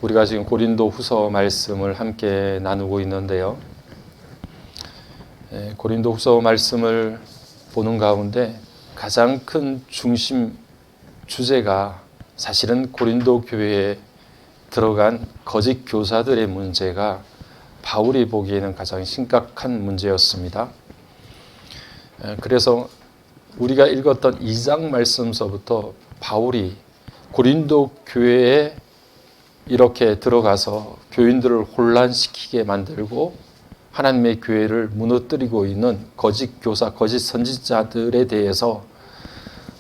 우리가 지금 고린도 후서 말씀을 함께 나누고 있는데요. 고린도 후서 말씀을 보는 가운데 가장 큰 중심 주제가 사실은 고린도 교회에 들어간 거짓 교사들의 문제가 바울이 보기에는 가장 심각한 문제였습니다. 그래서 우리가 읽었던 2장 말씀서부터 바울이 고린도 교회에 이렇게 들어가서 교인들을 혼란시키게 만들고 하나님의 교회를 무너뜨리고 있는 거짓 교사, 거짓 선지자들에 대해서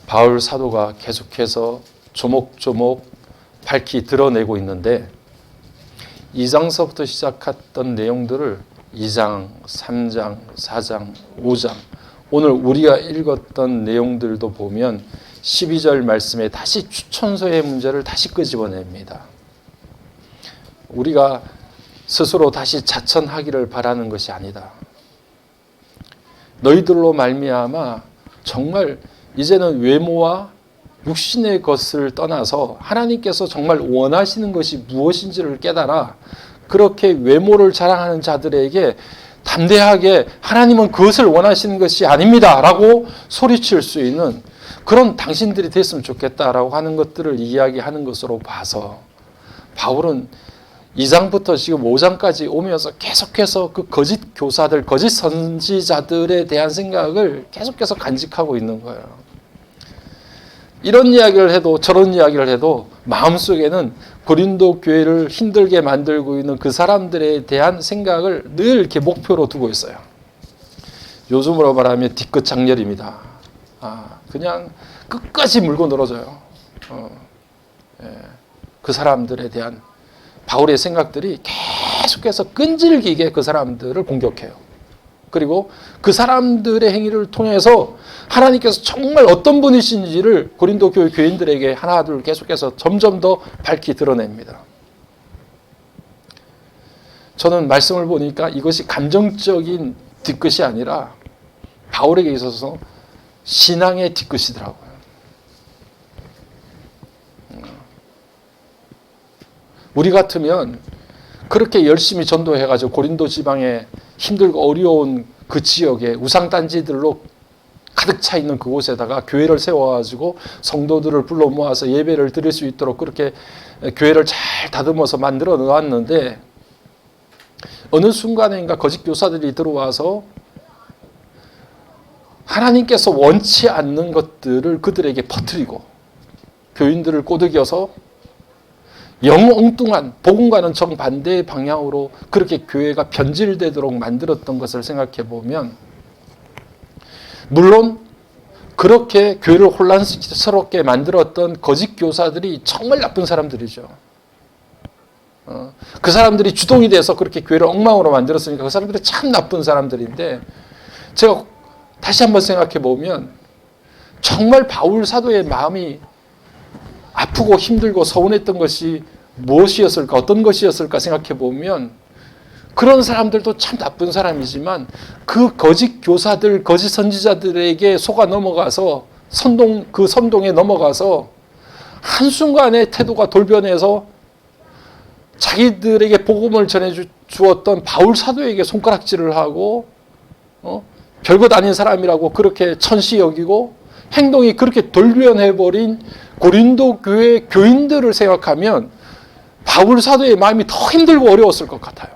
바울 사도가 계속해서 조목조목 밝히 드러내고 있는데 2장서부터 시작했던 내용들을 2장, 3장, 4장, 5장 오늘 우리가 읽었던 내용들도 보면 12절 말씀에 다시 추천서의 문제를 다시 끄집어냅니다. 우리가 스스로 다시 자천하기를 바라는 것이 아니다. 너희들로 말미암아 정말 이제는 외모와 육신의 것을 떠나서 하나님께서 정말 원하시는 것이 무엇인지를 깨달아 그렇게 외모를 자랑하는 자들에게 담대하게 하나님은 그것을 원하시는 것이 아닙니다 라고 소리칠 수 있는 그런 당신들이 됐으면 좋겠다라고 하는 것들을 이야기하는 것으로 봐서 바울은 2장부터 지금 5장까지 오면서 계속해서 그 거짓 교사들, 거짓 선지자들에 대한 생각을 계속해서 간직하고 있는 거예요. 이런 이야기를 해도 저런 이야기를 해도 마음속에는 고린도 교회를 힘들게 만들고 있는 그 사람들에 대한 생각을 늘 이렇게 목표로 두고 있어요. 요즘으로 말하면 뒤끝 장렬입니다. 그냥 끝까지 물고 늘어져요. 그 사람들에 대한 바울의 생각들이 계속해서 끈질기게 그 사람들을 공격해요. 그리고 그 사람들의 행위를 통해서 하나님께서 정말 어떤 분이신지를 고린도 교회 교인들에게 하나둘 계속해서 점점 더 밝히 드러냅니다. 저는 말씀을 보니까 이것이 감정적인 뒤끝이 아니라 바울에게 있어서 신앙의 뒤끝이더라고요. 우리 같으면 그렇게 열심히 전도해가지고 고린도 지방에 힘들고 어려운 그 지역에 우상단지들로 가득 차 있는 그곳에다가 교회를 세워가지고 성도들을 불러 모아서 예배를 드릴 수 있도록 그렇게 교회를 잘 다듬어서 만들어 놓았는데 어느 순간인가 거짓 교사들이 들어와서 하나님께서 원치 않는 것들을 그들에게 퍼뜨리고 교인들을 꼬드겨서 영엉뚱한 복음과는 정반대의 방향으로 그렇게 교회가 변질되도록 만들었던 것을 생각해 보면 물론 그렇게 교회를 혼란스럽게 만들었던 거짓 교사들이 정말 나쁜 사람들이죠. 그 사람들이 주동이 돼서 그렇게 교회를 엉망으로 만들었으니까 그 사람들이 참 나쁜 사람들인데 제가 다시 한번 생각해 보면 정말 바울 사도의 마음이 아프고 힘들고 서운했던 것이 무엇이었을까, 어떤 것이었을까 생각해 보면 그런 사람들도 참 나쁜 사람이지만 그 거짓 교사들, 거짓 선지자들에게 속아 넘어가서 그 선동에 넘어가서 한순간에 태도가 돌변해서 자기들에게 복음을 전해 주었던 바울 사도에게 손가락질을 하고 별것 아닌 사람이라고 그렇게 천시 여기고 행동이 그렇게 돌변해버린 고린도 교회 교인들을 생각하면 바울 사도의 마음이 더 힘들고 어려웠을 것 같아요.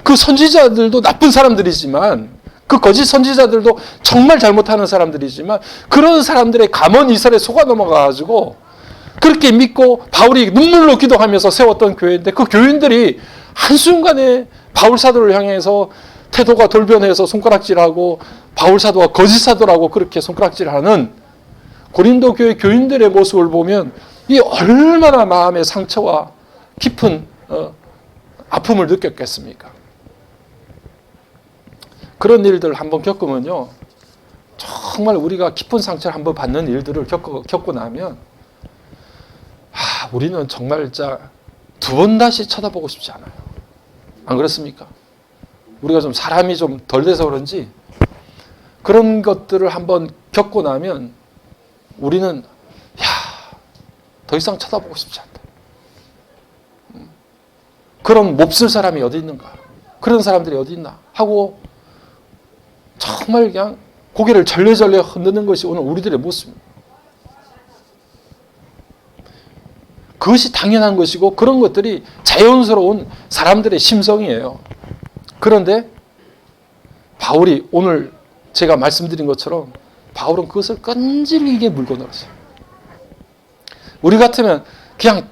그 선지자들도 나쁜 사람들이지만 그 거짓 선지자들도 정말 잘못하는 사람들이지만 그런 사람들의 감언 이설에 속아 넘어가가지고 그렇게 믿고 바울이 눈물로 기도하면서 세웠던 교회인데 그 교인들이 한순간에 바울 사도를 향해서 태도가 돌변해서 손가락질하고 바울 사도가 거짓 사도라고 그렇게 손가락질하는 고린도 교회 교인들의 모습을 보면 이 얼마나 마음의 상처와 깊은 아픔을 느꼈겠습니까? 그런 일들 한번 겪으면요 정말 우리가 깊은 상처를 한번 받는 일들을 겪고 나면 우리는 정말 두 번 다시 쳐다보고 싶지 않아요. 안 그렇습니까? 우리가 좀 사람이 좀 덜 돼서 그런지 그런 것들을 한번 겪고 나면 우리는 더 이상 쳐다보고 싶지 않다. 그런 몹쓸 사람이 어디 있는가? 그런 사람들이 어디 있나? 하고 정말 그냥 고개를 절레절레 흔드는 것이 오늘 우리들의 모습입니다. 그것이 당연한 것이고 그런 것들이 자연스러운 사람들의 심성이에요. 그런데 바울이 오늘 제가 말씀드린 것처럼 바울은 그것을 끈질기게 물고 늘었어요. 우리 같으면 그냥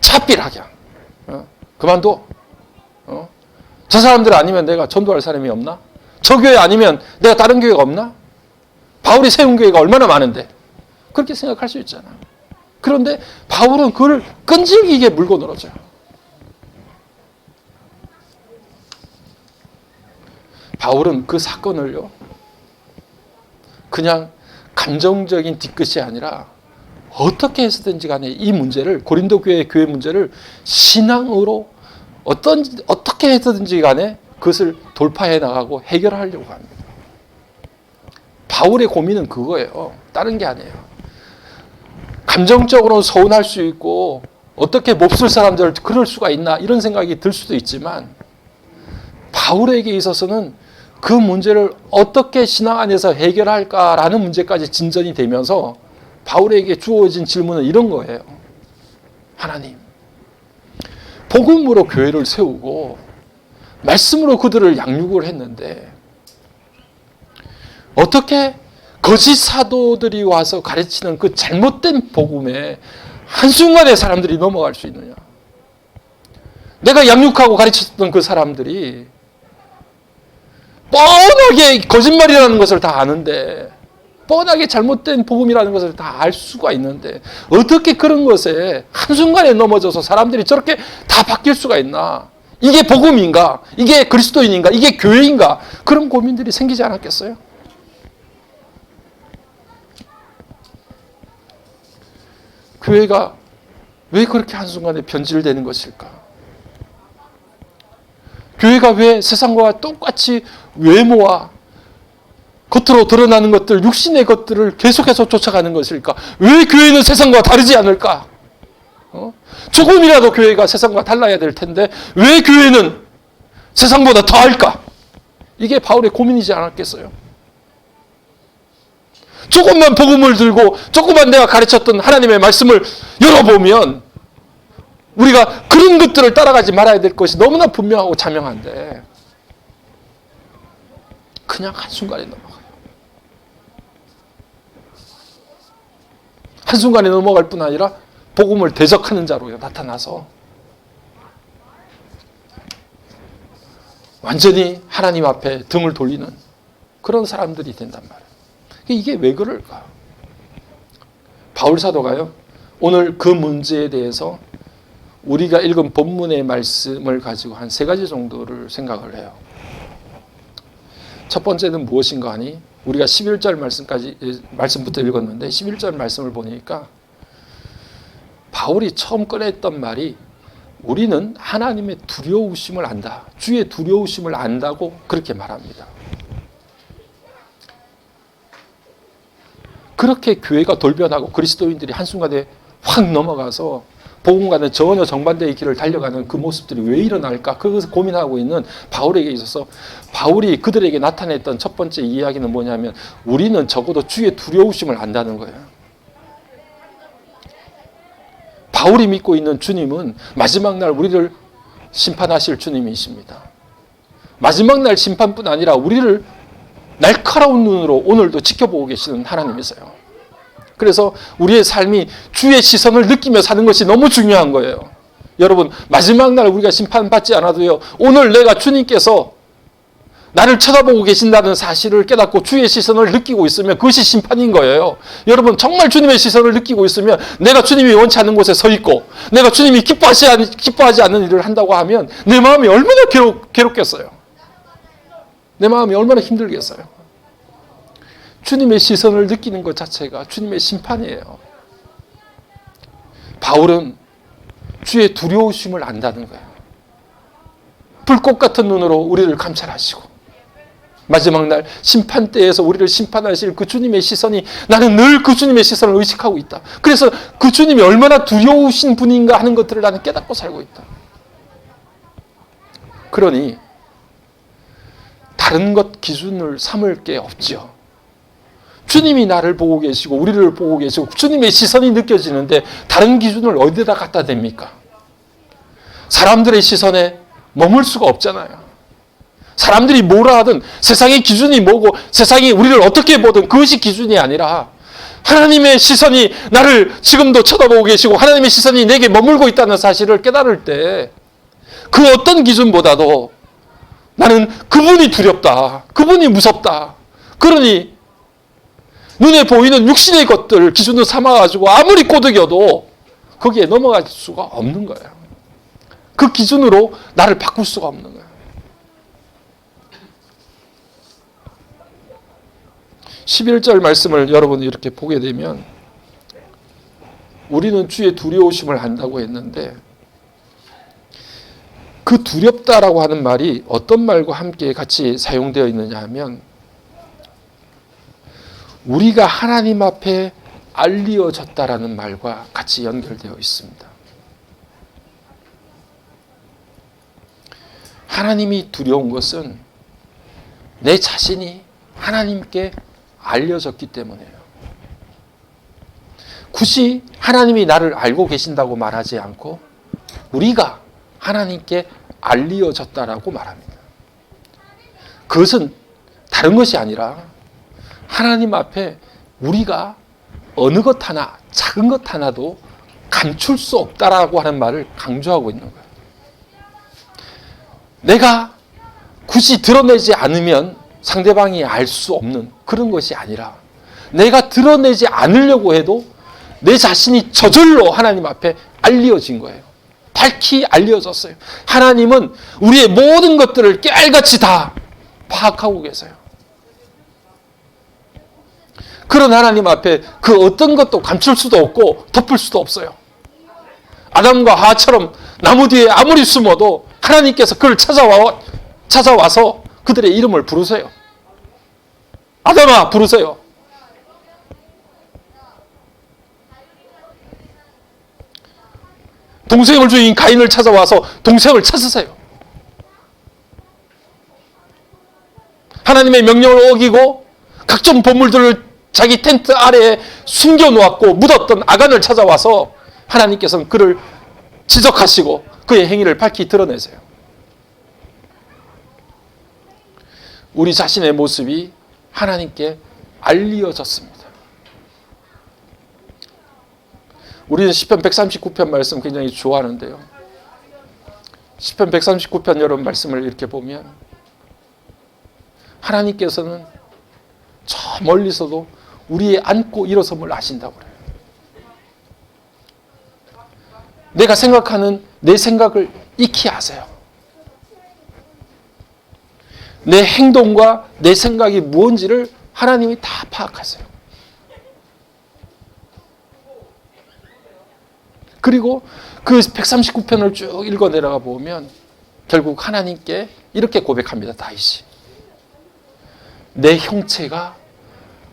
차비라 그냥 그만둬. 저 사람들 아니면 내가 전도할 사람이 없나? 저 교회 아니면 내가 다른 교회가 없나? 바울이 세운 교회가 얼마나 많은데 그렇게 생각할 수 있잖아. 그런데 바울은 그걸 끈질기게 물고 늘어져요. 바울은 그 사건을요 그냥 감정적인 뒤끝이 아니라 어떻게 해서든지 간에 이 문제를 고린도 교회 문제를 신앙으로 어떻게 해서든지 간에 그것을 돌파해 나가고 해결하려고 합니다. 바울의 고민은 그거예요. 다른 게 아니에요. 감정적으로 서운할 수 있고 어떻게 몹쓸 사람들 그럴 수가 있나 이런 생각이 들 수도 있지만 바울에게 있어서는 그 문제를 어떻게 신앙 안에서 해결할까라는 문제까지 진전이 되면서 바울에게 주어진 질문은 이런 거예요. 하나님, 복음으로 교회를 세우고 말씀으로 그들을 양육을 했는데 어떻게 거짓 사도들이 와서 가르치는 그 잘못된 복음에 한순간에 사람들이 넘어갈 수 있느냐? 내가 양육하고 가르쳤던 그 사람들이 뻔하게 거짓말이라는 것을 다 아는데 뻔하게 잘못된 복음이라는 것을 다 알 수가 있는데 어떻게 그런 것에 한순간에 넘어져서 사람들이 저렇게 다 바뀔 수가 있나? 이게 복음인가? 이게 그리스도인인가? 이게 교회인가? 그런 고민들이 생기지 않았겠어요? 교회가 왜 그렇게 한순간에 변질되는 것일까? 교회가 왜 세상과 똑같이 외모와 겉으로 드러나는 것들, 육신의 것들을 계속해서 쫓아가는 것일까? 왜 교회는 세상과 다르지 않을까? 조금이라도 교회가 세상과 달라야 될 텐데 왜 교회는 세상보다 더할까? 이게 바울의 고민이지 않았겠어요? 조금만 복음을 들고 조금만 내가 가르쳤던 하나님의 말씀을 열어보면 우리가 그런 것들을 따라가지 말아야 될 것이 너무나 분명하고 자명한데 그냥 한순간에 넘어가요. 한순간에 넘어갈 뿐 아니라 복음을 대적하는 자로 나타나서 완전히 하나님 앞에 등을 돌리는 그런 사람들이 된단 말이에요. 이게 왜 그럴까? 바울 사도가요, 오늘 그 문제에 대해서 우리가 읽은 본문의 말씀을 가지고 한 세 가지 정도를 생각을 해요. 첫 번째는 무엇인가 하니 우리가 11절 말씀부터 읽었는데 11절 말씀을 보니까 바울이 처음 꺼냈던 말이 우리는 하나님의 두려우심을 안다. 주의 두려우심을 안다고 그렇게 말합니다. 그렇게 교회가 돌변하고 그리스도인들이 한순간에 확 넘어가서 복음과는 전혀 정반대의 길을 달려가는 그 모습들이 왜 일어날까? 그것을 고민하고 있는 바울에게 있어서 바울이 그들에게 나타냈던 첫 번째 이야기는 뭐냐면 우리는 적어도 주의 두려우심을 안다는 거예요. 바울이 믿고 있는 주님은 마지막 날 우리를 심판하실 주님이십니다. 마지막 날 심판뿐 아니라 우리를 날카로운 눈으로 오늘도 지켜보고 계시는 하나님이세요. 그래서 우리의 삶이 주의 시선을 느끼며 사는 것이 너무 중요한 거예요. 여러분, 마지막 날 우리가 심판받지 않아도요, 오늘 내가 주님께서 나를 쳐다보고 계신다는 사실을 깨닫고 주의 시선을 느끼고 있으면 그것이 심판인 거예요. 여러분, 정말 주님의 시선을 느끼고 있으면 내가 주님이 원치 않는 곳에 서 있고 내가 주님이 기뻐하지 않는 일을 한다고 하면 내 마음이 얼마나 괴롭겠어요. 내 마음이 얼마나 힘들겠어요. 주님의 시선을 느끼는 것 자체가 주님의 심판이에요. 바울은 주의 두려우심을 안다는 거예요. 불꽃 같은 눈으로 우리를 감찰하시고 마지막 날 심판대에서 우리를 심판하실 그 주님의 시선이 나는 늘 그 주님의 시선을 의식하고 있다. 그래서 그 주님이 얼마나 두려우신 분인가 하는 것들을 나는 깨닫고 살고 있다. 그러니 다른 것 기준을 삼을 게 없지요. 주님이 나를 보고 계시고 우리를 보고 계시고 주님의 시선이 느껴지는데 다른 기준을 어디다 갖다 댑니까? 사람들의 시선에 머물 수가 없잖아요. 사람들이 뭐라 하든 세상의 기준이 뭐고 세상이 우리를 어떻게 보든 그것이 기준이 아니라 하나님의 시선이 나를 지금도 쳐다보고 계시고 하나님의 시선이 내게 머물고 있다는 사실을 깨달을 때 그 어떤 기준보다도 나는 그분이 두렵다. 그분이 무섭다. 그러니 눈에 보이는 육신의 것들 기준으로 삼아가지고 아무리 꼬드겨도 거기에 넘어갈 수가 없는 거예요. 그 기준으로 나를 바꿀 수가 없는 거예요. 11절 말씀을 여러분이 이렇게 보게 되면 우리는 주의 두려우심을 한다고 했는데 그 두렵다라고 하는 말이 어떤 말과 함께 같이 사용되어 있느냐 하면 우리가 하나님 앞에 알리어졌다라는 말과 같이 연결되어 있습니다. 하나님이 두려운 것은 내 자신이 하나님께 알려졌기 때문이에요. 굳이 하나님이 나를 알고 계신다고 말하지 않고 우리가 하나님께 알리어졌다라고 말합니다. 그것은 다른 것이 아니라 하나님 앞에 우리가 어느 것 하나, 작은 것 하나도 감출 수 없다라고 하는 말을 강조하고 있는 거예요. 내가 굳이 드러내지 않으면 상대방이 알 수 없는 그런 것이 아니라 내가 드러내지 않으려고 해도 내 자신이 저절로 하나님 앞에 알려진 거예요. 밝히 알려졌어요. 하나님은 우리의 모든 것들을 깨알같이 다 파악하고 계세요. 그런 하나님 앞에 그 어떤 것도 감출 수도 없고 덮을 수도 없어요. 아담과 하와처럼 나무 뒤에 아무리 숨어도 하나님께서 그를 찾아와서 그들의 이름을 부르세요. 아담아 부르세요. 동생을 주인 가인을 찾아와서 동생을 찾으세요. 하나님의 명령을 어기고 각종 보물들을 자기 텐트 아래에 숨겨놓았고 묻었던 아간을 찾아와서 하나님께서는 그를 지적하시고 그의 행위를 밝히 드러내세요. 우리 자신의 모습이 하나님께 알려졌습니다. 우리는 시편 139편 말씀 굉장히 좋아하는데요. 시편 139편 여러분 말씀을 이렇게 보면 하나님께서는 저 멀리서도 우리의 앉고 일어섬을 아신다고 그래요. 내가 생각하는 내 생각을 익히 아세요. 내 행동과 내 생각이 무엇인지를 하나님이 다 파악하세요. 그리고 그 139편을 쭉 읽어 내려가 보면 결국 하나님께 이렇게 고백합니다. 다윗이. 내 형체가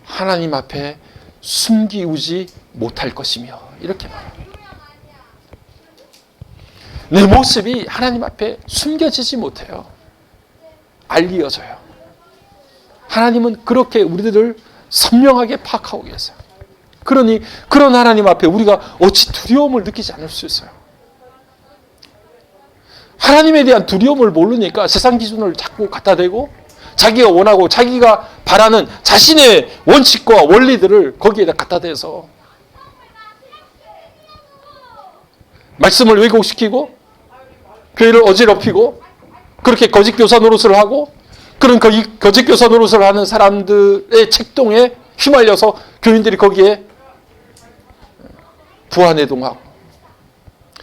하나님 앞에 숨기우지 못할 것이며 이렇게 말합니다. 내 모습이 하나님 앞에 숨겨지지 못해요. 알리어져요. 하나님은 그렇게 우리들을 선명하게 파악하고 계세요. 그러니 그런 하나님 앞에 우리가 어찌 두려움을 느끼지 않을 수 있어요. 하나님에 대한 두려움을 모르니까 세상 기준을 자꾸 갖다 대고 자기가 원하고 자기가 바라는 자신의 원칙과 원리들을 거기에다 갖다 대서 말씀을 왜곡시키고 교회를 어지럽히고 그렇게 거짓 교사 노릇을 하고 그런 거짓 교사 노릇을 하는 사람들의 책동에 휘말려서 교인들이 거기에 부안해동하고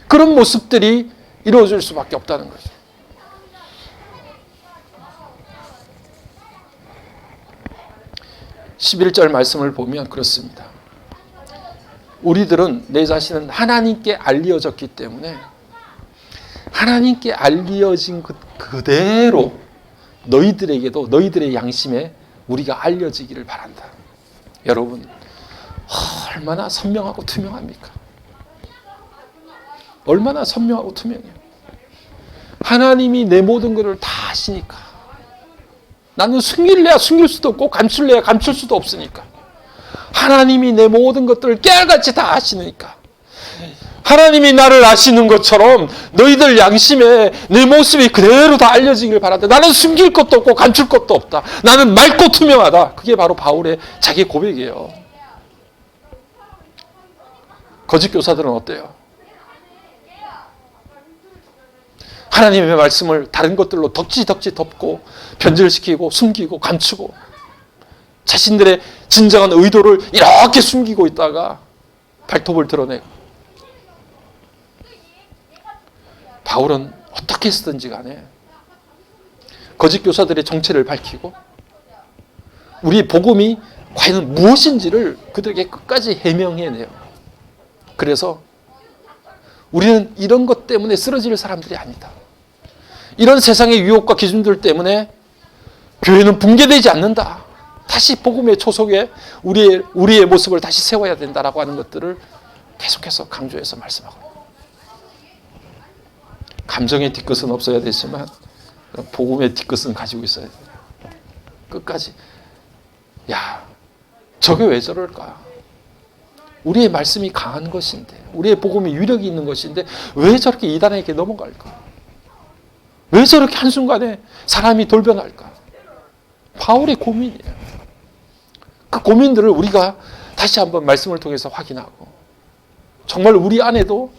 그런 모습들이 이루어질 수밖에 없다는 거죠. (11절) 말씀을 보면 그렇습니다. 우리들은 내 자신은 하나님께 알려졌기 때문에 하나님께 알려진 그대로 너희들에게도 너희들의 양심에 우리가 알려지기를 바란다. 여러분 얼마나 선명하고 투명합니까? 얼마나 선명하고 투명해요. 하나님이 내 모든 것을 다 아시니까. 나는 숨길래야 숨길 수도 없고 감출래야 감출 수도 없으니까. 하나님이 내 모든 것들을 깨알같이 다 아시니까. 하나님이 나를 아시는 것처럼 너희들 양심에 내 모습이 그대로 다 알려지길 바란다. 나는 숨길 것도 없고 감출 것도 없다. 나는 맑고 투명하다. 그게 바로 바울의 자기 고백이에요. 거짓 교사들은 어때요? 하나님의 말씀을 다른 것들로 덕지 덮고 변질시키고 숨기고 감추고 자신들의 진정한 의도를 이렇게 숨기고 있다가 발톱을 드러내고. 바울은 어떻게 쓰든지 간에 거짓 교사들의 정체를 밝히고 우리 복음이 과연 무엇인지를 그들에게 끝까지 해명해내요. 그래서 우리는 이런 것 때문에 쓰러질 사람들이 아니다. 이런 세상의 유혹과 기준들 때문에 교회는 붕괴되지 않는다. 다시 복음의 초석에 우리의 모습을 다시 세워야 된다라고 하는 것들을 계속해서 강조해서 말씀하고. 감정의 뒤끝은 없어야 되지만 복음의 뒤끝은 가지고 있어야 돼요. 끝까지. 야, 저게 왜 저럴까? 우리의 말씀이 강한 것인데, 우리의 복음이 위력이 있는 것인데 왜 저렇게 이단에게 넘어갈까? 왜 저렇게 한순간에 사람이 돌변할까? 바울의 고민이에요. 그 고민들을 우리가 다시 한번 말씀을 통해서 확인하고 정말 우리 안에도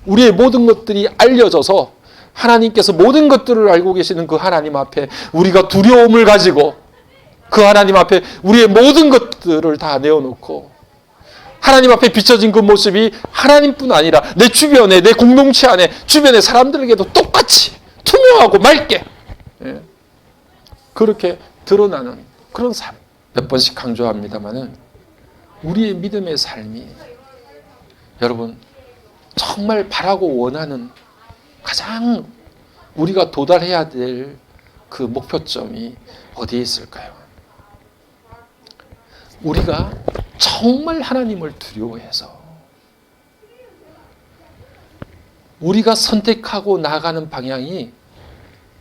우리의 모든 것들이 알려져서 하나님께서 모든 것들을 알고 계시는 그 하나님 앞에 우리가 두려움을 가지고 그 하나님 앞에 우리의 모든 것들을 다 내어놓고 하나님 앞에 비춰진 그 모습이 하나님뿐 아니라 내 주변에, 내 공동체 안에, 주변의 사람들에게도 똑같이 투명하고 맑게 그렇게 드러나는 그런 삶. 몇 번씩 강조합니다마는 우리의 믿음의 삶이 여러분 정말 바라고 원하는 가장 우리가 도달해야 될 그 목표점이 어디에 있을까요? 우리가 정말 하나님을 두려워해서 우리가 선택하고 나아가는 방향이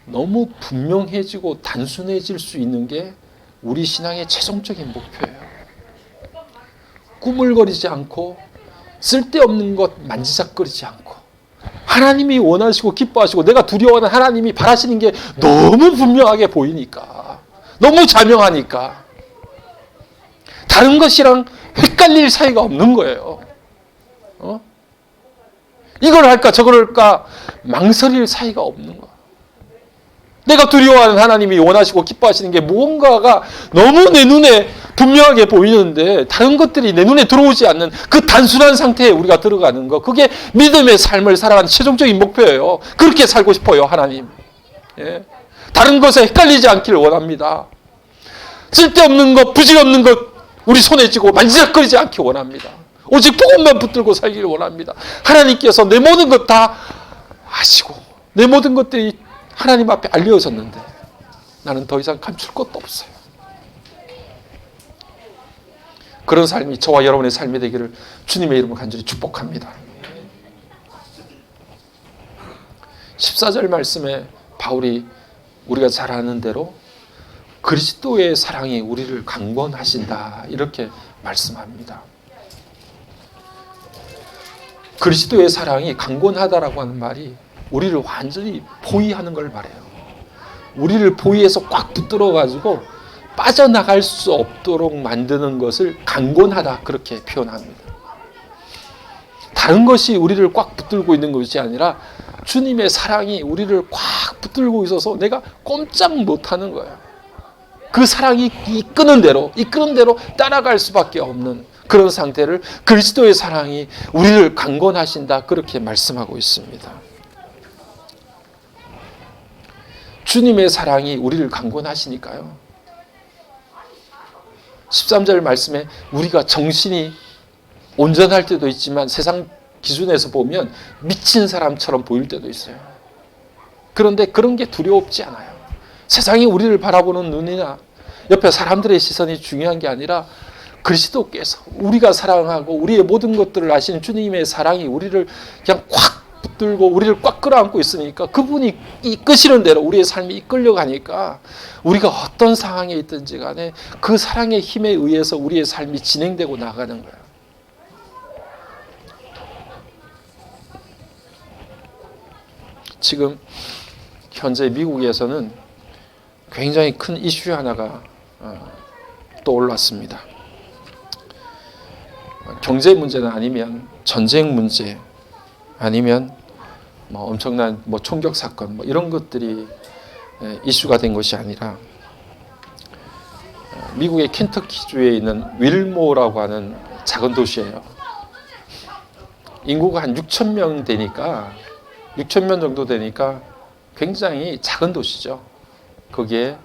너무 분명해지고 단순해질 수 있는 게 우리 신앙의 최종적인 목표예요. 꾸물거리지 않고 쓸데없는 것 만지작거리지 않고 하나님이 원하시고 기뻐하시고 내가 두려워하는 하나님이 바라시는 게 너무 분명하게 보이니까 너무 자명하니까 다른 것이랑 헷갈릴 사이가 없는 거예요. 이걸 할까 저걸 할까 망설일 사이가 없는 거야. 내가 두려워하는 하나님이 원하시고 기뻐하시는 게 무언가가 너무 내 눈에 분명하게 보이는데 다른 것들이 내 눈에 들어오지 않는 그 단순한 상태에 우리가 들어가는 거, 그게 믿음의 삶을 살아가는 최종적인 목표예요. 그렇게 살고 싶어요, 하나님. 예. 다른 것에 헷갈리지 않기를 원합니다. 쓸데없는 것, 부질없는 것 우리 손에 쥐고 만지작거리지 않기 원합니다. 오직 복음만 붙들고 살기를 원합니다. 하나님께서 내 모든 것 다 아시고 내 모든 것들이 하나님 앞에 알려졌는데 나는 더 이상 감출 것도 없어요. 그런 삶이 저와 여러분의 삶이 되기를 주님의 이름으로 간절히 축복합니다. 14절 말씀에 바울이 우리가 잘 아는 대로 그리스도의 사랑이 우리를 강권하신다 이렇게 말씀합니다. 그리스도의 사랑이 강권하다라고 하는 말이 우리를 완전히 포위하는 걸 말해요. 우리를 포위해서 꽉 붙들어가지고 빠져나갈 수 없도록 만드는 것을 강권하다 그렇게 표현합니다. 다른 것이 우리를 꽉 붙들고 있는 것이 아니라 주님의 사랑이 우리를 꽉 붙들고 있어서 내가 꼼짝 못하는 거예요. 그 사랑이 이끄는 대로 따라갈 수밖에 없는 그런 상태를 그리스도의 사랑이 우리를 강권하신다 그렇게 말씀하고 있습니다. 주님의 사랑이 우리를 강권하시니까요. 13절 말씀에 우리가 정신이 온전할 때도 있지만 세상 기준에서 보면 미친 사람처럼 보일 때도 있어요. 그런데 그런 게 두렵지 않아요. 세상이 우리를 바라보는 눈이나 옆에 사람들의 시선이 중요한 게 아니라 그리스도께서 우리가 사랑하고 우리의 모든 것들을 아시는 주님의 사랑이 우리를 그냥 확 붙들고 우리를 꽉 끌어안고 있으니까 그분이 이끄시는 대로 우리의 삶이 이끌려가니까 우리가 어떤 상황에 있든지 간에 그 사랑의 힘에 의해서 우리의 삶이 진행되고 나가는 거예요. 지금 현재 미국에서는 굉장히 큰 이슈 하나가 떠올랐습니다. 경제 문제는 아니면 전쟁 문제 아니면 엄청난 총격 사건 이런 것들이 이슈가 된 것이 아니라 미국의 켄터키주에 있는 윌모라고 하는 작은 도시예요. 인구가 한 6천 명 되니까 6천 명 정도 되니까 굉장히 작은 도시죠. 거기에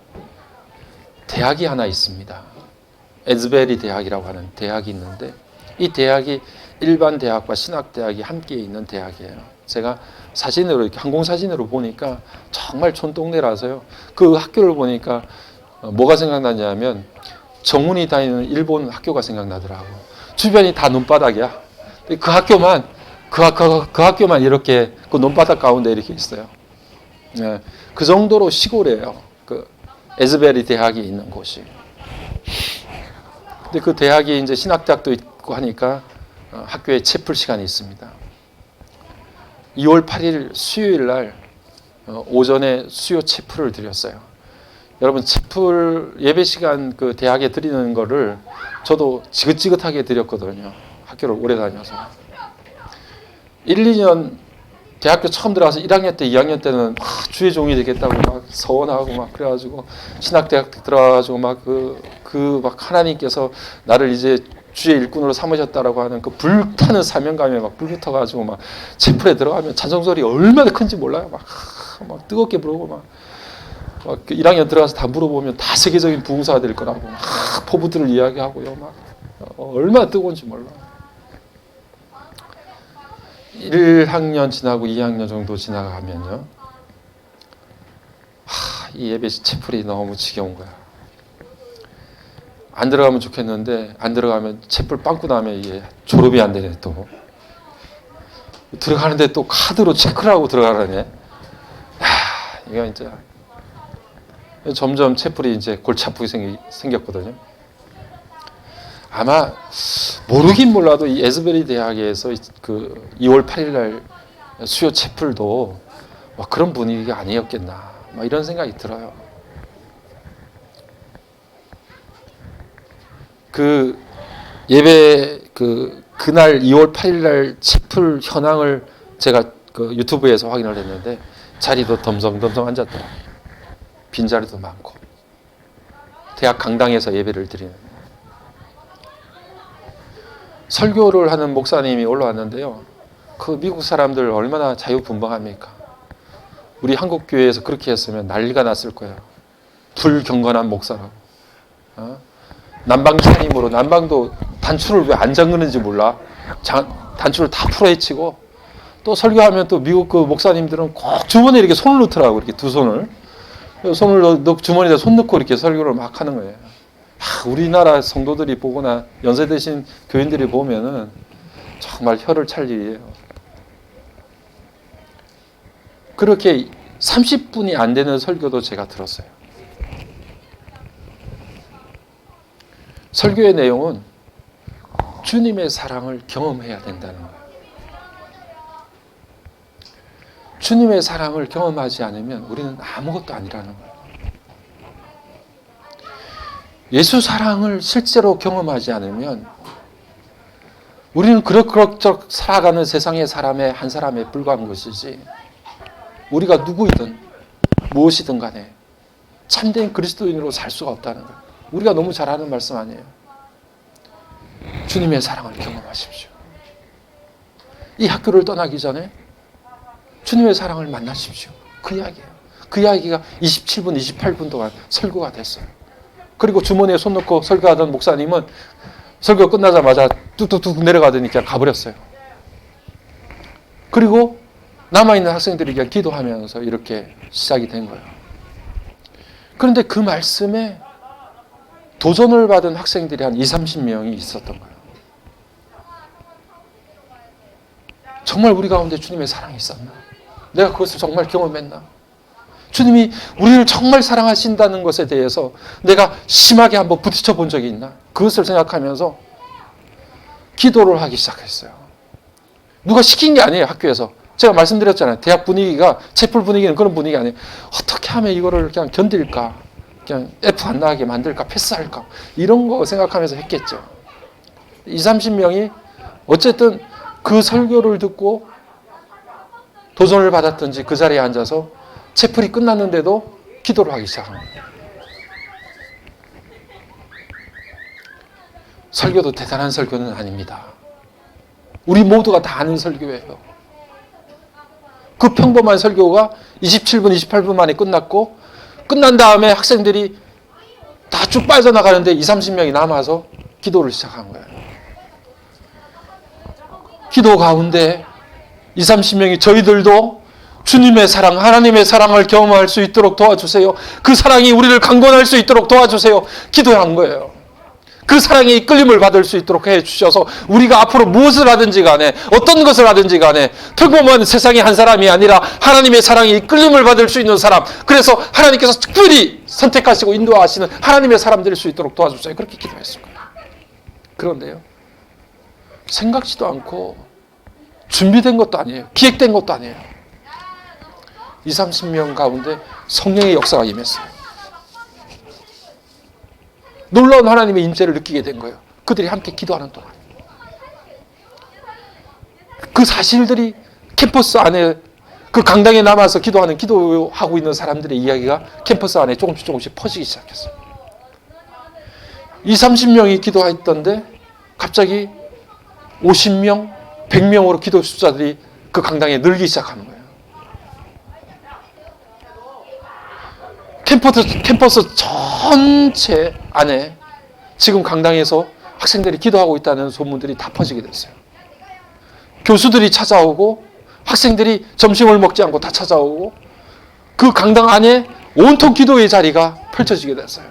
대학이 하나 있습니다. 에즈베리 대학이라고 하는 대학이 있는데 이 대학이 일반 대학과 신학대학이 함께 있는 대학이에요. 제가 사진으로 이렇게 항공사진으로 보니까 정말 촌동네라서요. 그 학교를 보니까 뭐가 생각나냐면 정훈이 다니는 일본 학교가 생각나더라고. 주변이 다 논바닥이야. 그 학교만 이렇게 그 논바닥 가운데 이렇게 있어요. 네, 그 정도로 시골이에요. 그 에즈베리 대학이 있는 곳이. 근데 그 대학이 이제 신학대학도 있고 하니까 학교에 채플 시간이 있습니다. 2월 8일 수요일 날 오전에 수요 채플을 드렸어요. 여러분 채플 예배 시간 그 대학에 드리는 거를 저도 지긋지긋하게 드렸거든요. 학교를 오래 다녀서. 1, 2년 대학교 처음 들어가서 1학년 때, 2학년 때는 주의 종이 되겠다고 막 서원하고 막 그래가지고 신학대학 들어가가지고 막 막 하나님께서 나를 이제 주의 일꾼으로 삼으셨다라고 하는 그 불타는 사명감에 막 불붙어가지고 막 채플에 들어가면 찬송소리 얼마나 큰지 몰라요. 막 뜨겁게 부르고 막 1학년 들어가서 다 물어보면 다 세계적인 부흥사가 될 거라고 막 포부들을 이야기하고요. 막 얼마나 뜨거운지 몰라. 1학년 지나고 2학년 정도 지나가면요. 이 예배 채플이 너무 지겨운 거야. 안 들어가면 좋겠는데 안 들어가면 채플 빵꾸 나면 이게 졸업이 안 되네 또. 들어가는데 또 카드로 체크를 하고 들어가라네. 이거 이제 점점 채플이 이제 골치 아프게 생겼거든요. 아마 모르긴 몰라도 이 에즈베리 대학에서 그 2월 8일 날 수요 채플도 그런 분위기가 아니었겠나 이런 생각이 들어요. 그 예배 그날 2월 8일 날 채플 현황을 제가 그 유튜브에서 확인을 했는데 자리도 덤성덤성 앉았더라. 빈자리도 많고 대학 강당에서 예배를 드리는 설교를 하는 목사님이 올라왔는데요. 그 미국 사람들 얼마나 자유분방합니까? 우리 한국 교회에서 그렇게 했으면 난리가 났을 거예요. 불경건한 목사라고. 난방 차림으로 난방도 단추를 왜 안 잠그는지 몰라. 단추를 다 풀어헤치고 또 설교하면 또 미국 그 목사님들은 꼭 주머니에 이렇게 손을 넣더라고. 이렇게 두 손을 주머니에다 손 넣고 이렇게 설교를 막 하는 거예요. 우리나라 성도들이 보거나 연세 드신 교인들이 보면은 정말 혀를 찰 일이에요. 그렇게 30분이 안 되는 설교도 제가 들었어요. 설교의 내용은 주님의 사랑을 경험해야 된다는 거예요. 주님의 사랑을 경험하지 않으면 우리는 아무것도 아니라는 거예요. 예수 사랑을 실제로 경험하지 않으면 우리는 그럭저럭 살아가는 세상의 사람의 한 사람에 불과한 것이지 우리가 누구이든 무엇이든 간에 참된 그리스도인으로 살 수가 없다는 거예요. 우리가 너무 잘 아는 말씀 아니에요. 주님의 사랑을 경험하십시오. 이 학교를 떠나기 전에 주님의 사랑을 만나십시오. 그 이야기예요. 그 이야기가 27분, 28분 동안 설교가 됐어요. 그리고 주머니에 손 넣고 설교하던 목사님은 설교 끝나자마자 뚝뚝뚝 내려가더니 그냥 가버렸어요. 그리고 남아있는 학생들이 그냥 기도하면서 이렇게 시작이 된 거예요. 그런데 그 말씀에 도전을 받은 학생들이 한 20, 30명이 있었던 거예요. 정말 우리 가운데 주님의 사랑이 있었나? 내가 그것을 정말 경험했나? 주님이 우리를 정말 사랑하신다는 것에 대해서 내가 심하게 한번 부딪혀 본 적이 있나? 그것을 생각하면서 기도를 하기 시작했어요. 누가 시킨 게 아니에요, 학교에서. 제가 말씀드렸잖아요. 대학 분위기가, 채플 분위기는 그런 분위기 아니에요. 어떻게 하면 이거를 그냥 견딜까? 그냥 F 안 나게 만들까? 패스할까? 이런 거 생각하면서 했겠죠. 20-30명이 어쨌든 그 설교를 듣고 도전을 받았든지 그 자리에 앉아서 채플이 끝났는데도 기도를 하기 시작한 거예요. 설교도 대단한 설교는 아닙니다. 우리 모두가 다 아는 설교예요. 그 평범한 설교가 27분, 28분 만에 끝났고 끝난 다음에 학생들이 다 쭉 빠져나가는데 20-30명이 남아서 기도를 시작한 거예요. 기도 가운데 20-30명이 저희들도 주님의 사랑, 하나님의 사랑을 경험할 수 있도록 도와주세요. 그 사랑이 우리를 강건할 수 있도록 도와주세요. 기도한 거예요. 그 사랑의 이끌림을 받을 수 있도록 해주셔서 우리가 앞으로 무엇을 하든지 간에 어떤 것을 하든지 간에 평범한 세상의 한 사람이 아니라 하나님의 사랑의 이끌림을 받을 수 있는 사람, 그래서 하나님께서 특별히 선택하시고 인도하시는 하나님의 사람 될 수 있도록 도와주세요. 그렇게 기도했을 거예요. 그런데요, 생각지도 않고 준비된 것도 아니에요. 기획된 것도 아니에요. 20-30명 가운데 성령의 역사가 임했어요. 놀라운 하나님의 임재를 느끼게 된 거예요. 그들이 함께 기도하는 동안. 그 사실들이 캠퍼스 안에 그 강당에 남아서 기도하고 있는 사람들의 이야기가 캠퍼스 안에 조금씩 퍼지기 시작했어요. 20-30명이 기도했던데 갑자기 50명, 100명으로 기도 숫자들이 그 강당에 늘기 시작하는 거예요. 캠퍼스 전체 안에 지금 강당에서 학생들이 기도하고 있다는 소문들이 다 퍼지게 됐어요. 교수들이 찾아오고 학생들이 점심을 먹지 않고 다 찾아오고 그 강당 안에 온통 기도의 자리가 펼쳐지게 됐어요.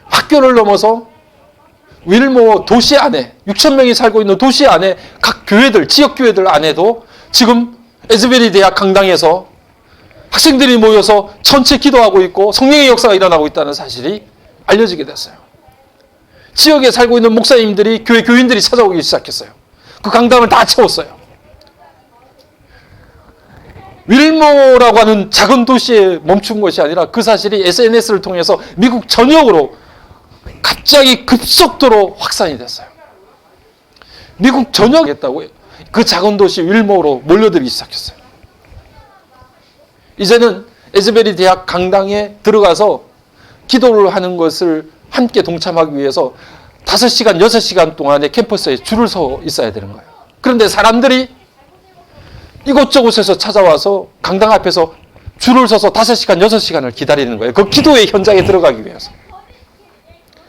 학교를 넘어서 윌모 도시 안에 6,000명이 살고 있는 도시 안에 각 교회들, 지역 교회들 안에도 지금 에즈베리 대학 강당에서 학생들이 모여서 전체 기도하고 있고 성령의 역사가 일어나고 있다는 사실이 알려지게 됐어요. 지역에 살고 있는 목사님들이, 교회 교인들이 찾아오기 시작했어요. 그 강당을 다 채웠어요. 윌모라고 하는 작은 도시에 멈춘 것이 아니라 그 사실이 SNS를 통해서 미국 전역으로 갑자기 급속도로 확산이 됐어요. 미국 전역에 했다고요. 그 작은 도시 윌모로 몰려들기 시작했어요. 이제는 에즈베리 대학 강당에 들어가서 기도를 하는 것을 함께 동참하기 위해서 5시간, 6시간 동안에 캠퍼스에 줄을 서 있어야 되는 거예요. 그런데 사람들이 이곳저곳에서 찾아와서 강당 앞에서 줄을 서서 5시간, 6시간을 기다리는 거예요. 그 기도의 현장에 들어가기 위해서.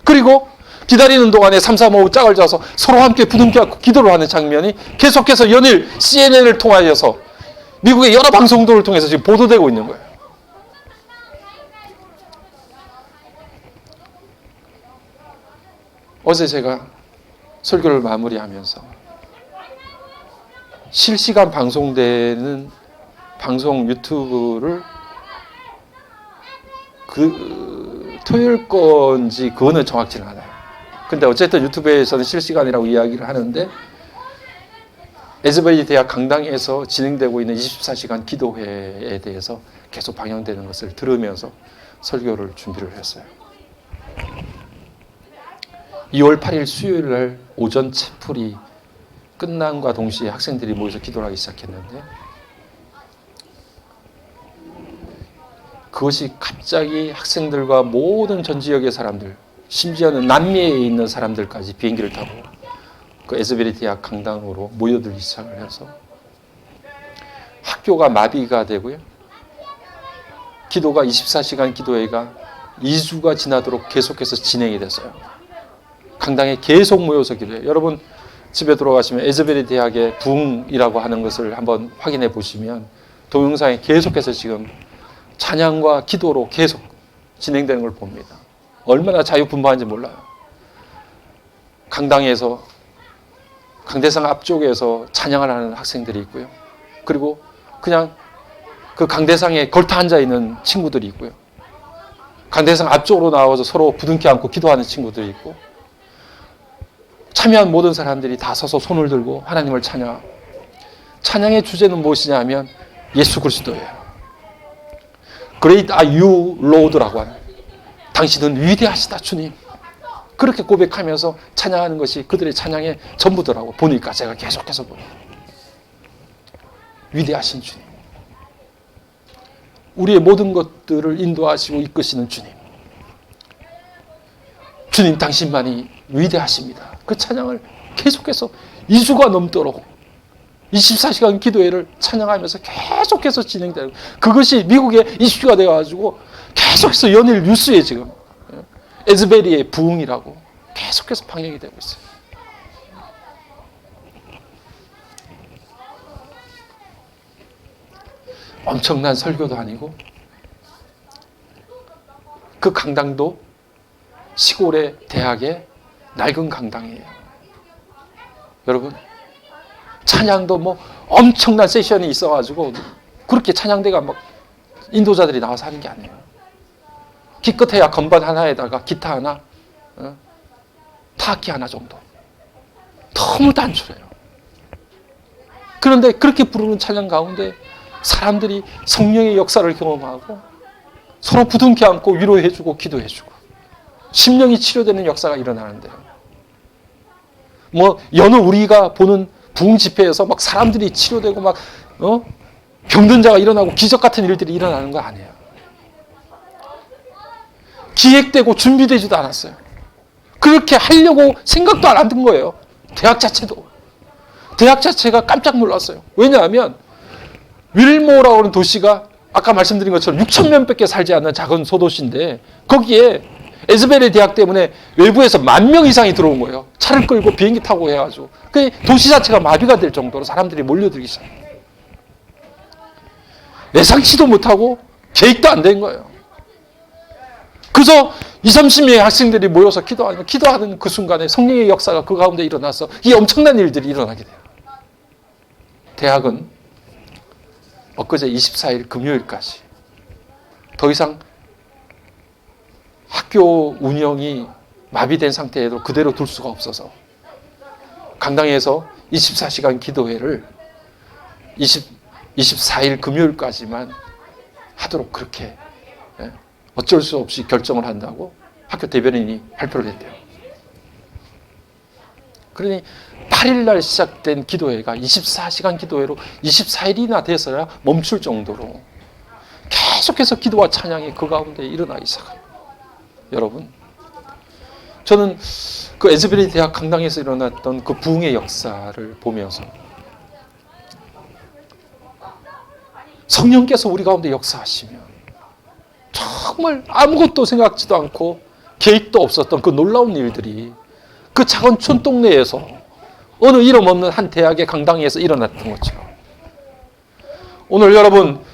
그리고 기다리는 동안에 3, 4, 5 짝을 져서 서로 함께 부둥켜 안고 기도를 하는 장면이 계속해서 연일 CNN을 통하여서 미국의 여러 방송들을 통해서 지금 보도되고 있는 거예요. 어제 제가 설교를 마무리하면서 실시간 방송되는 방송 유튜브를 토요일 건지 그거는 정확치는 않아요. 근데 어쨌든 유튜브에서는 실시간이라고 이야기를 하는데 에즈베리 대학 강당에서 진행되고 있는 24시간 기도회에 대해서 계속 방영되는 것을 들으면서 설교를 준비를 했어요. 2월 8일 수요일 날 오전 채플이 끝남과 동시에 학생들이 모여서 기도를 하기 시작했는데 그것이 갑자기 학생들과 모든 전 지역의 사람들, 심지어는 남미에 있는 사람들까지 비행기를 타고 그 에즈베리 대학 강당으로 모여들기 시작을 해서 학교가 마비가 되고요. 기도가 24시간 기도회가 2주가 지나도록 계속해서 진행이 됐어요. 강당에 계속 모여서 기도해요. 여러분 집에 들어가시면 에즈베리 대학의 붕이라고 하는 것을 한번 확인해 보시면 동영상에 계속해서 지금 찬양과 기도로 계속 진행되는 걸 봅니다. 얼마나 자유분방한지 몰라요. 강당에서 강대상 앞쪽에서 찬양을 하는 학생들이 있고요. 그리고 그냥 그 강대상에 걸터 앉아 있는 친구들이 있고요. 강대상 앞쪽으로 나와서 서로 부둥켜 안고 기도하는 친구들이 있고, 참여한 모든 사람들이 다 서서 손을 들고 하나님을 찬양하고, 찬양의 주제는 무엇이냐면 예수 그리스도예요. Great are you, Lord라고 하는, 당신은 위대하시다 주님, 그렇게 고백하면서 찬양하는 것이 그들의 찬양의 전부더라고. 보니까 제가 계속해서 보니까 위대하신 주님, 우리의 모든 것들을 인도하시고 이끄시는 주님, 주님 당신만이 위대하십니다. 그 찬양을 계속해서 2주가 넘도록 24시간 기도회를 찬양하면서 계속해서 진행되고, 그것이 미국의 이슈가 되어가지고 계속해서 연일 뉴스에 지금 에즈베리의 부흥이라고 계속해서 방영이 되고 있어요. 엄청난 설교도 아니고, 그 강당도 시골의 대학의 낡은 강당이에요. 여러분, 찬양도 뭐 엄청난 세션이 있어가지고 그렇게 찬양대가 막 인도자들이 나와서 하는 게 아니에요. 기껏해야 건반 하나에다가 기타 하나, 타악기 하나 정도. 너무 단출해요. 그런데 그렇게 부르는 찬양 가운데 사람들이 성령의 역사를 경험하고 서로 부둥켜 안고 위로해주고 기도해주고 심령이 치료되는 역사가 일어나는데요. 뭐 여느 우리가 보는 부흥 집회에서 막 사람들이 치료되고 막 병든 자가 일어나고 기적 같은 일들이 일어나는 거 아니에요. 기획되고 준비되지도 않았어요. 그렇게 하려고 생각도 안 한 거예요. 대학 자체도. 대학 자체가 깜짝 놀랐어요. 왜냐하면 윌모라고 하는 도시가 아까 말씀드린 것처럼 6천 명밖에 살지 않는 작은 소도시인데, 거기에 에즈베리 대학 때문에 외부에서 10,000명 이상이 들어온 거예요. 차를 끌고 비행기 타고 해가지고. 그 도시 자체가 마비가 될 정도로 사람들이 몰려들기 시작해요. 예상치도 못하고 계획도 안 된 거예요. 그래서 20-30명의 학생들이 모여서 기도하는 그 순간에 성령의 역사가 그 가운데 일어나서 이 엄청난 일들이 일어나게 돼요. 대학은 엊그제 24일 금요일까지 더 이상 학교 운영이 마비된 상태에도 그대로 둘 수가 없어서 강당에서 24시간 기도회를 24일 금요일까지만 하도록 그렇게 어쩔 수 없이 결정을 한다고 학교 대변인이 발표를 했대요. 그러니 8일날 시작된 기도회가 24시간 기도회로 24일이나 돼서야 멈출 정도로 계속해서 기도와 찬양이 그 가운데 일어나기 시작합니다. 여러분, 저는 그 에즈베리 대학 강당에서 일어났던 그 부흥의 역사를 보면서 성령께서 우리 가운데 역사하시면 정말 아무것도 생각지도 않고 계획도 없었던 그 놀라운 일들이 그 작은 촌동네에서 어느 이름 없는 한 대학의 강당에서 일어났던 것처럼, 오늘 여러분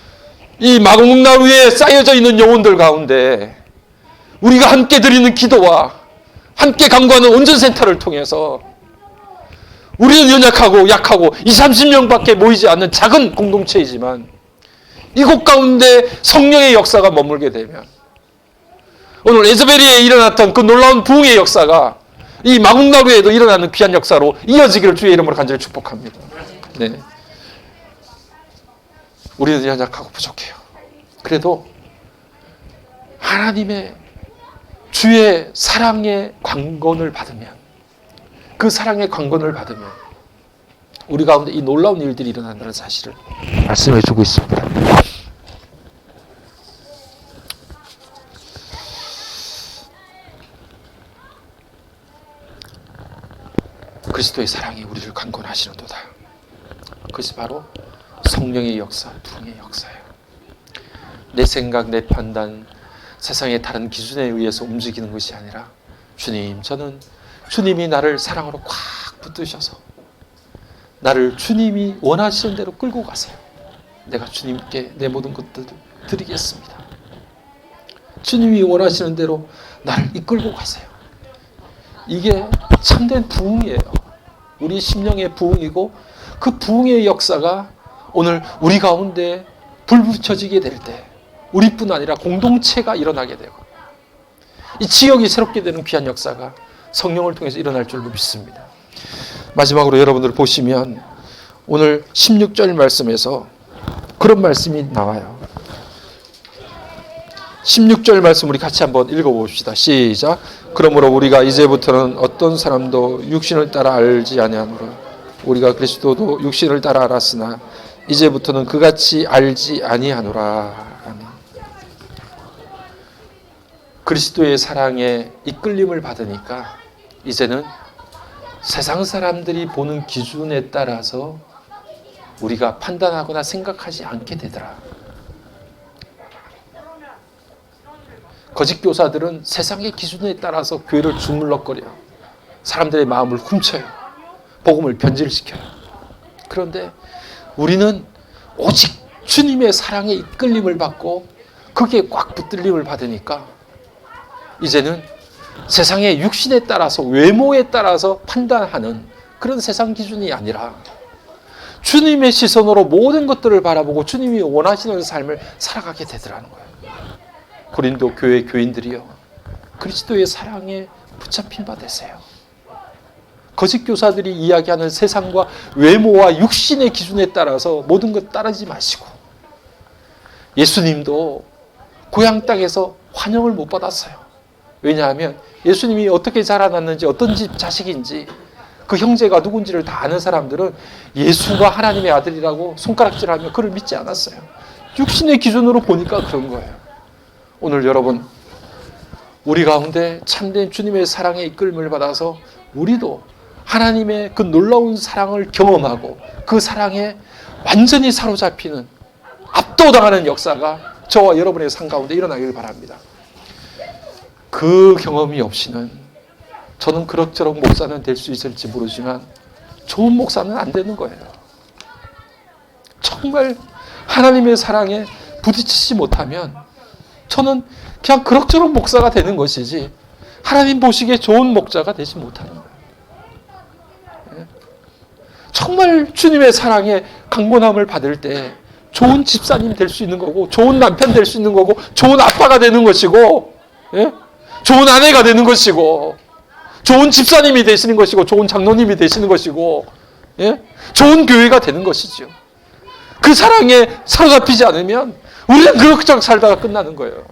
이 마곡나루 위에 쌓여져 있는 영혼들 가운데 우리가 함께 드리는 기도와 함께 강구하는 온전센터를 통해서 우리는 연약하고 약하고 20-30명밖에 모이지 않는 작은 공동체이지만 이곳 가운데 성령의 역사가 머물게 되면 오늘 에즈베리에 일어났던 그 놀라운 부흥의 역사가 이 마곡나루에도 일어나는 귀한 역사로 이어지기를 주의 이름으로 간절히 축복합니다. 네. 우리는 연약하고 부족해요. 그래도 하나님의 주의 사랑의 강권을 받으면, 그 사랑의 강권을 받으면 우리 가운데 이 놀라운 일들이 일어난다는 사실을 말씀해 주고 있습니다. 그리스도의 사랑이 우리를 강권하시는도다. 그것이 바로 성령의 역사, 부흥의 역사예요. 내 생각, 내 판단, 세상의 다른 기준에 의해서 움직이는 것이 아니라 주님, 저는 주님이 나를 사랑으로 꽉 붙드셔서 나를 주님이 원하시는 대로 끌고 가세요. 내가 주님께 내 모든 것들을 드리겠습니다. 주님이 원하시는 대로 나를 이끌고 가세요. 이게 참된 부흥이에요. 우리 심령의 부흥이고 그 부흥의 역사가 오늘 우리 가운데 불 붙여지게 될 때 우리뿐 아니라 공동체가 일어나게 되고 이 지역이 새롭게 되는 귀한 역사가 성령을 통해서 일어날 줄로 믿습니다. 마지막으로 여러분들 보시면 오늘 16절 말씀에서 그런 말씀이 나와요. 16절 말씀 우리 같이 한번 읽어봅시다. 시작. 그러므로 우리가 이제부터는 어떤 사람도 육신을 따라 알지 아니하노라. 우리가 그리스도도 육신을 따라 알았으나 이제부터는 그같이 알지 아니하노라. 아멘. 그리스도의 사랑에 이끌림을 받으니까 이제는 세상 사람들이 보는 기준에 따라서 우리가 판단하거나 생각하지 않게 되더라. 거짓 교사들은 세상의 기준에 따라서 교회를 주물럭거려 사람들의 마음을 훔쳐요. 복음을 변질시켜요. 그런데 우리는 오직 주님의 사랑에 이끌림을 받고 거기에 꽉 붙들림을 받으니까 이제는 세상의 육신에 따라서 외모에 따라서 판단하는 그런 세상 기준이 아니라 주님의 시선으로 모든 것들을 바라보고 주님이 원하시는 삶을 살아가게 되더라는 거예요. 고린도 교회 교인들이요, 그리스도의 사랑에 붙잡힌 바 되세요. 거짓 교사들이 이야기하는 세상과 외모와 육신의 기준에 따라서 모든 것 따르지 마시고, 예수님도 고향 땅에서 환영을 못 받았어요. 왜냐하면 예수님이 어떻게 자라났는지 어떤 집 자식인지 그 형제가 누군지를 다 아는 사람들은 예수가 하나님의 아들이라고 손가락질하며 그를 믿지 않았어요. 육신의 기준으로 보니까 그런 거예요. 오늘 여러분, 우리 가운데 참된 주님의 사랑에 이끌림을 받아서 우리도 하나님의 그 놀라운 사랑을 경험하고 그 사랑에 완전히 사로잡히는 압도당하는 역사가 저와 여러분의 삶 가운데 일어나길 바랍니다. 그 경험이 없이는 저는 그럭저럭 목사는 될 수 있을지 모르지만 좋은 목사는 안 되는 거예요. 정말 하나님의 사랑에 부딪히지 못하면 저는 그냥 그럭저럭 목사가 되는 것이지 하나님 보시기에 좋은 목자가 되지 못하는 거예요. 정말 주님의 사랑에 강건함을 받을 때 좋은 집사님 될 수 있는 거고, 좋은 남편 될 수 있는 거고, 좋은 아빠가 되는 것이고, 좋은 아내가 되는 것이고, 좋은 집사님이 되시는 것이고, 좋은 장로님이 되시는 것이고, 좋은 교회가 되는 것이죠. 그 사랑에 사로잡히지 않으면 우리는 그럭저럭 살다가 끝나는 거예요.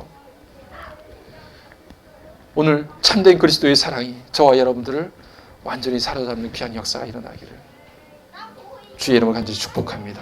오늘 참된 그리스도의 사랑이 저와 여러분들을 완전히 사로잡는 귀한 역사가 일어나기를 주의 이름으로 간절히 축복합니다.